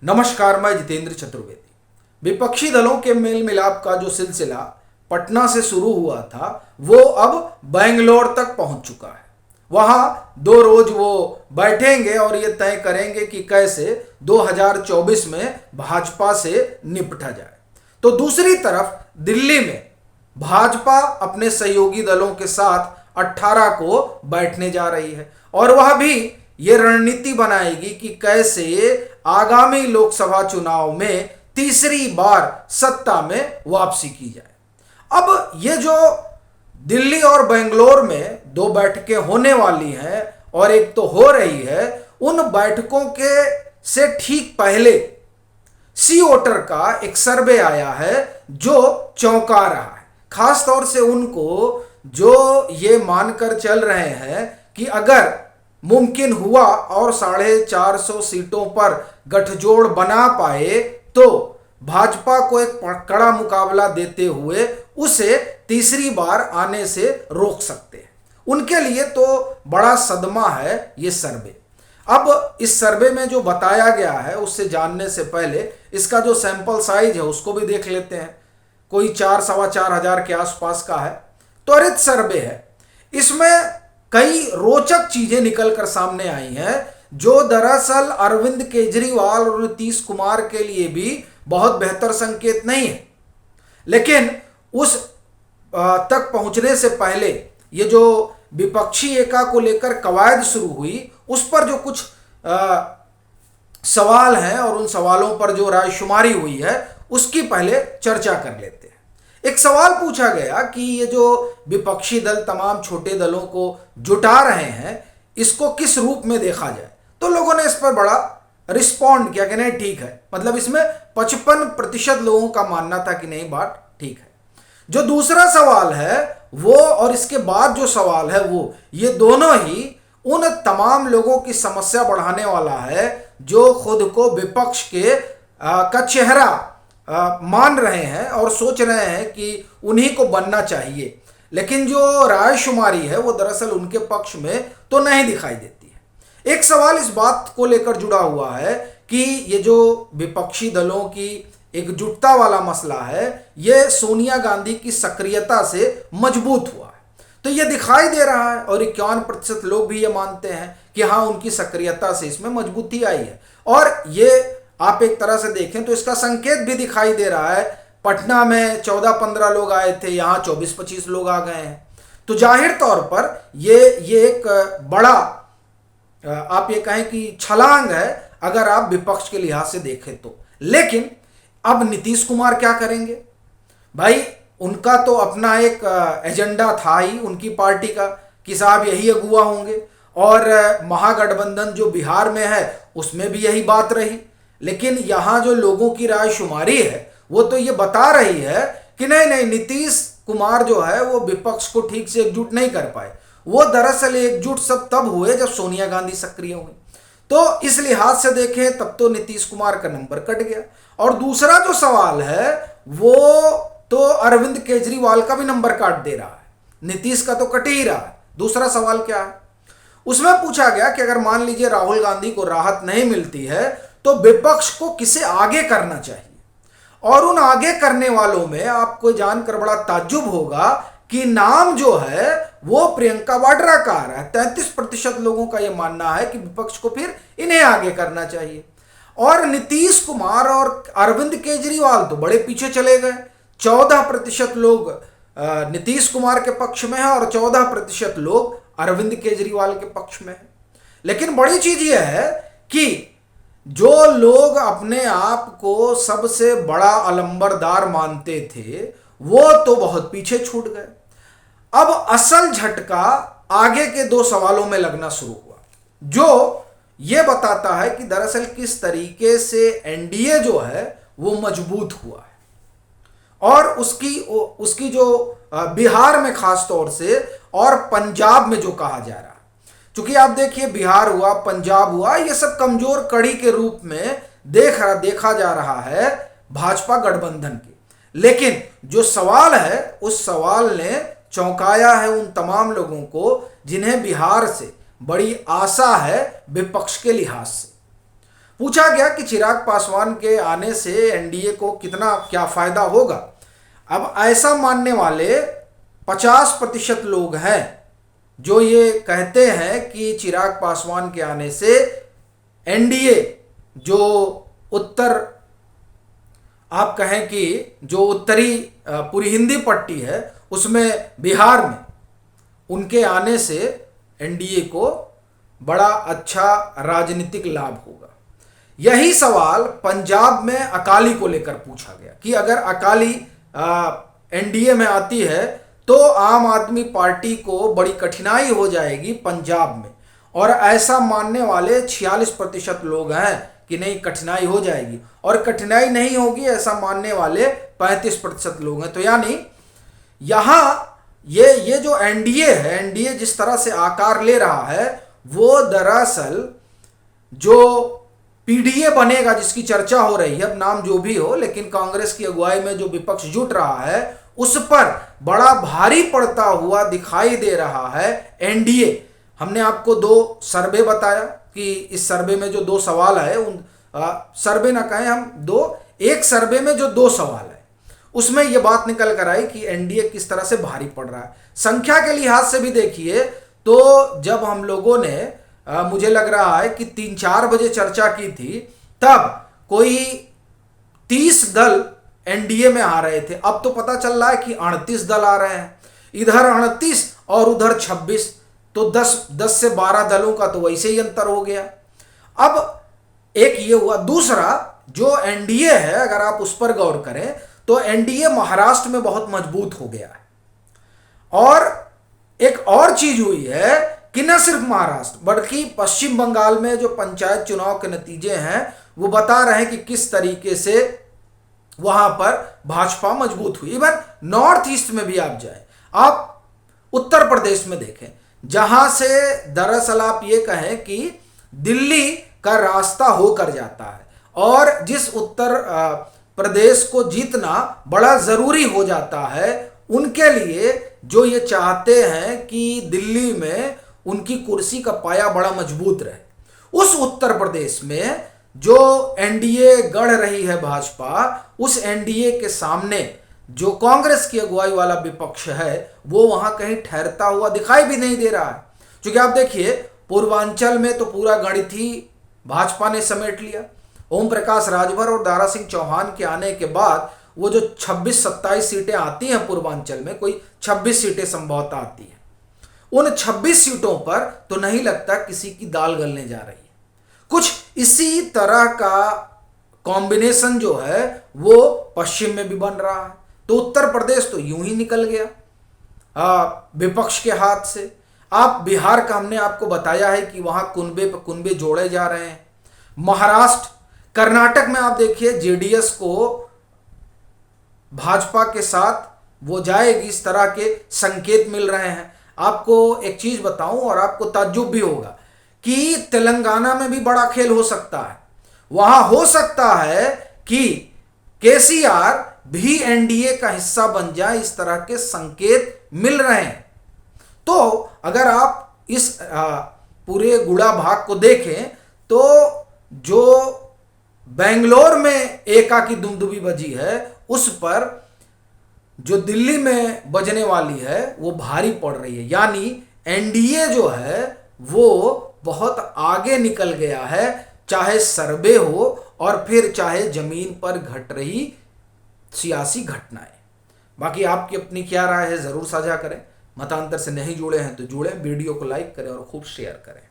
नमस्कार, मैं जितेंद्र चतुर्वेदी। विपक्षी दलों के मेल मिलाप का जो सिलसिला पटना से शुरू हुआ था वो अब बेंगलोर तक पहुंच चुका है। वहां 2 रोज वो बैठेंगे और ये तय करेंगे कि कैसे 2024 में भाजपा से निपटा जाए। तो दूसरी तरफ दिल्ली में भाजपा अपने सहयोगी दलों के साथ 18 को बैठने जा रही है और वह भी ये रणनीति बनाएगी कि कैसे आगामी लोकसभा चुनाव में तीसरी बार सत्ता में वापसी की जाए। अब ये जो दिल्ली और बेंगलोर में 2 बैठकें होने वाली हैं और एक तो हो रही है, उन बैठकों के से ठीक पहले सी वोटर का एक सर्वे आया है जो चौंका रहा है। खास तौर से उनको जो ये मानकर चल रहे हैं कि अगर मुमकिन हुआ और 450 सीटों पर गठजोड़ बना पाए तो भाजपा को एक कड़ा मुकाबला देते हुए उसे तीसरी बार आने से रोक सकते हैं। उनके लिए तो बड़ा सदमा है ये सर्वे। अब इस सर्वे में जो बताया गया है उससे जानने से पहले इसका जो सैंपल साइज है उसको भी देख लेते हैं। कोई 4-4.25 हजार के आसपास का है, त्वरित सर्वे है। इसमें कई रोचक चीजें निकलकर सामने आई हैं जो दरअसल अरविंद केजरीवाल और नीतीश कुमार के लिए भी बहुत बेहतर संकेत नहीं है। लेकिन उस तक पहुंचने से पहले ये जो विपक्षी एका को लेकर कवायद शुरू हुई उस पर जो कुछ सवाल हैं और उन सवालों पर जो रायशुमारी हुई है उसकी पहले चर्चा कर लेते हैं। एक सवाल पूछा गया कि ये जो विपक्षी दल तमाम छोटे दलों को जुटा रहे हैं इसको किस रूप में देखा जाए, तो लोगों ने इस पर बड़ा रिस्पॉन्ड किया कि नहीं ठीक है। मतलब इसमें 55% लोगों का मानना था कि नहीं बात ठीक है। जो दूसरा सवाल है वो और इसके बाद जो सवाल है वो ये दोनों ही उन तमाम लोगों की समस्या बढ़ाने वाला है जो खुद को विपक्ष के का चेहरा मान रहे हैं और सोच रहे हैं कि उन्हीं को बनना चाहिए। लेकिन जो रायशुमारी है वो दरअसल उनके पक्ष में तो नहीं दिखाई देती है। एक सवाल इस बात को लेकर जुड़ा हुआ है कि ये जो विपक्षी दलों की एकजुटता वाला मसला है ये सोनिया गांधी की सक्रियता से मजबूत हुआ है। तो ये दिखाई दे रहा है और 51% लोग भी ये मानते हैं कि हाँ उनकी सक्रियता से इसमें मजबूती आई है। और ये आप एक तरह से देखें तो इसका संकेत भी दिखाई दे रहा है। पटना में 14-15 लोग आए थे, यहाँ 24-25 लोग आ गए हैं। तो जाहिर तौर पर ये एक बड़ा आप ये कहें कि छलांग है अगर आप विपक्ष के लिहाज से देखें तो। लेकिन अब नीतीश कुमार क्या करेंगे भाई? उनका तो अपना एक एजेंडा था ही उनकी पार्टी का कि साहब यही अगुवा होंगे और महागठबंधन जो बिहार में है उसमें भी यही बात रही। लेकिन यहाँ जो लोगों की रायशुमारी है वो तो ये बता रही है कि नहीं नीतीश कुमार जो है वो विपक्ष को ठीक से एकजुट नहीं कर पाए। वो दरअसल एकजुट सब तब हुए जब सोनिया गांधी सक्रिय हुई। तो इस लिहाज से देखें तब तो नीतीश कुमार का नंबर कट गया। और दूसरा जो सवाल है वो तो अरविंद केजरीवाल का भी नंबर काट दे रहा है, नीतीश का तो कट ही रहा है। दूसरा सवाल क्या है? उसमें पूछा गया कि अगर मान लीजिए राहुल गांधी को राहत नहीं मिलती है तो विपक्ष को किसे आगे करना चाहिए। और उन आगे करने वालों में आपको जानकर बड़ा ताज्जुब होगा कि नाम जो है वो प्रियंका वाड्रा का आ रहा है। 33% लोगों का यह मानना है कि विपक्ष को फिर इन्हें आगे करना चाहिए। और नीतीश कुमार और अरविंद केजरीवाल तो बड़े पीछे चले गए। 14% लोग नीतीश कुमार के पक्ष में है और 14% लोग अरविंद केजरीवाल के पक्ष में है। लेकिन बड़ी चीज यह है कि जो लोग अपने आप को सबसे बड़ा अलंबरदार मानते थे वो तो बहुत पीछे छूट गए। अब असल झटका आगे के 2 सवालों में लगना शुरू हुआ जो ये बताता है कि दरअसल किस तरीके से एनडीए जो है वो मजबूत हुआ है। और उसकी जो बिहार में खास तौर से और पंजाब में जो कहा जा रहा है, क्योंकि आप देखिए बिहार हुआ, पंजाब हुआ, ये सब कमजोर कड़ी के रूप में देखा जा रहा है भाजपा गठबंधन के। लेकिन जो सवाल है उस सवाल ने चौंकाया है उन तमाम लोगों को जिन्हें बिहार से बड़ी आशा है विपक्ष के लिहाज से। पूछा गया कि चिराग पासवान के आने से एनडीए को कितना क्या फायदा होगा। अब ऐसा मानने वाले 50% लोग हैं जो ये कहते हैं कि चिराग पासवान के आने से एनडीए जो उत्तर आप कहें कि जो उत्तरी पूरी हिंदी पट्टी है उसमें बिहार में उनके आने से एनडीए को बड़ा अच्छा राजनीतिक लाभ होगा। यही सवाल पंजाब में अकाली को लेकर पूछा गया कि अगर अकाली एनडीए में आती है तो आम आदमी पार्टी को बड़ी कठिनाई हो जाएगी पंजाब में, और ऐसा मानने वाले 46% लोग हैं कि नहीं कठिनाई हो जाएगी, और कठिनाई नहीं होगी ऐसा मानने वाले 35% लोग हैं। तो यानी यहाँ ये जो एनडीए है, एनडीए जिस तरह से आकार ले रहा है वो दरअसल जो पीडीए बनेगा जिसकी चर्चा हो रही है, अब नाम जो भी हो, लेकिन कांग्रेस की अगुवाई में जो विपक्ष जुट रहा है उस पर बड़ा भारी पड़ता हुआ दिखाई दे रहा है एनडीए। हमने आपको 2 सर्वे बताया कि इस सर्वे में जो 2 सवाल है, उन सर्वे ना कहें हम एक सर्वे में जो 2 सवाल है उसमें यह बात निकल कर आई कि एनडीए किस तरह से भारी पड़ रहा है। संख्या के लिहाज से भी देखिए तो जब हम लोगों ने मुझे लग रहा है कि 3-4 बजे चर्चा की थी तब कोई 30 दल एनडीए में आ रहे थे, अब तो पता चल रहा है कि 38 दल आ रहे हैं, इधर 38 और उधर 26, तो 10 से 12 दलों का तो वैसे ही अंतर हो गया। अब एक ये हुआ, दूसरा जो एनडीए है अगर आप उस पर गौर करें तो एनडीए महाराष्ट्र में बहुत मजबूत हो गया है, और एक और चीज हुई है कि न सिर्फ महाराष्ट्र बल्कि पश्चिम बंगाल में जो पंचायत चुनाव के नतीजे हैं वो बता रहे हैं कि किस तरीके से वहां पर भाजपा मजबूत हुई। इवन नॉर्थ ईस्ट में भी आप जाए, आप उत्तर प्रदेश में देखें जहां से दरअसल आप ये कहें कि दिल्ली का रास्ता होकर जाता है, और जिस उत्तर प्रदेश को जीतना बड़ा जरूरी हो जाता है उनके लिए जो ये चाहते हैं कि दिल्ली में उनकी कुर्सी का पाया बड़ा मजबूत रहे, उस उत्तर प्रदेश में जो एनडीए गढ़ रही है भाजपा, उस एनडीए के सामने जो कांग्रेस की अगुवाई वाला विपक्ष है वो वहां कहीं ठहरता हुआ दिखाई भी नहीं दे रहा है। क्योंकि आप देखिए पूर्वांचल में तो पूरा गणित ही भाजपा ने समेट लिया। ओम प्रकाश राजभर और दारा सिंह चौहान के आने के बाद वो जो 26-27 सीटें आती हैं पूर्वांचल में, कोई 26 सीटें संभवतः आती हैं, उन 26 सीटों पर तो नहीं लगता किसी की दाल गलने जा रही है। कुछ इसी तरह का कॉम्बिनेशन जो है वो पश्चिम में भी बन रहा है। तो उत्तर प्रदेश तो यूं ही निकल गया विपक्ष के हाथ से। आप बिहार का हमने आपको बताया है कि वहां कुनबे पर कुनबे जोड़े जा रहे हैं। महाराष्ट्र, कर्नाटक में आप देखिए जेडीएस को भाजपा के साथ वो जाएगी, इस तरह के संकेत मिल रहे हैं। आपको एक चीज बताऊं और आपको ताज्जुब भी होगा कि तेलंगाना में भी बड़ा खेल हो सकता है। वहां हो सकता है कि केसीआर भी एनडीए का हिस्सा बन जाए, इस तरह के संकेत मिल रहे हैं। तो अगर आप इस पूरे गुड़ा भाग को देखें तो जो बेंगलोर में एका की दुमदुमी बजी है उस पर जो दिल्ली में बजने वाली है वो भारी पड़ रही है। यानी एनडीए जो है वो बहुत आगे निकल गया है, चाहे सर्वे हो और फिर चाहे जमीन पर घट रही सियासी घटनाएं। बाकी आपकी अपनी क्या राय है जरूर साझा करें। मतांतर से नहीं जुड़े हैं तो जुड़ें, वीडियो को लाइक करें और खूब शेयर करें।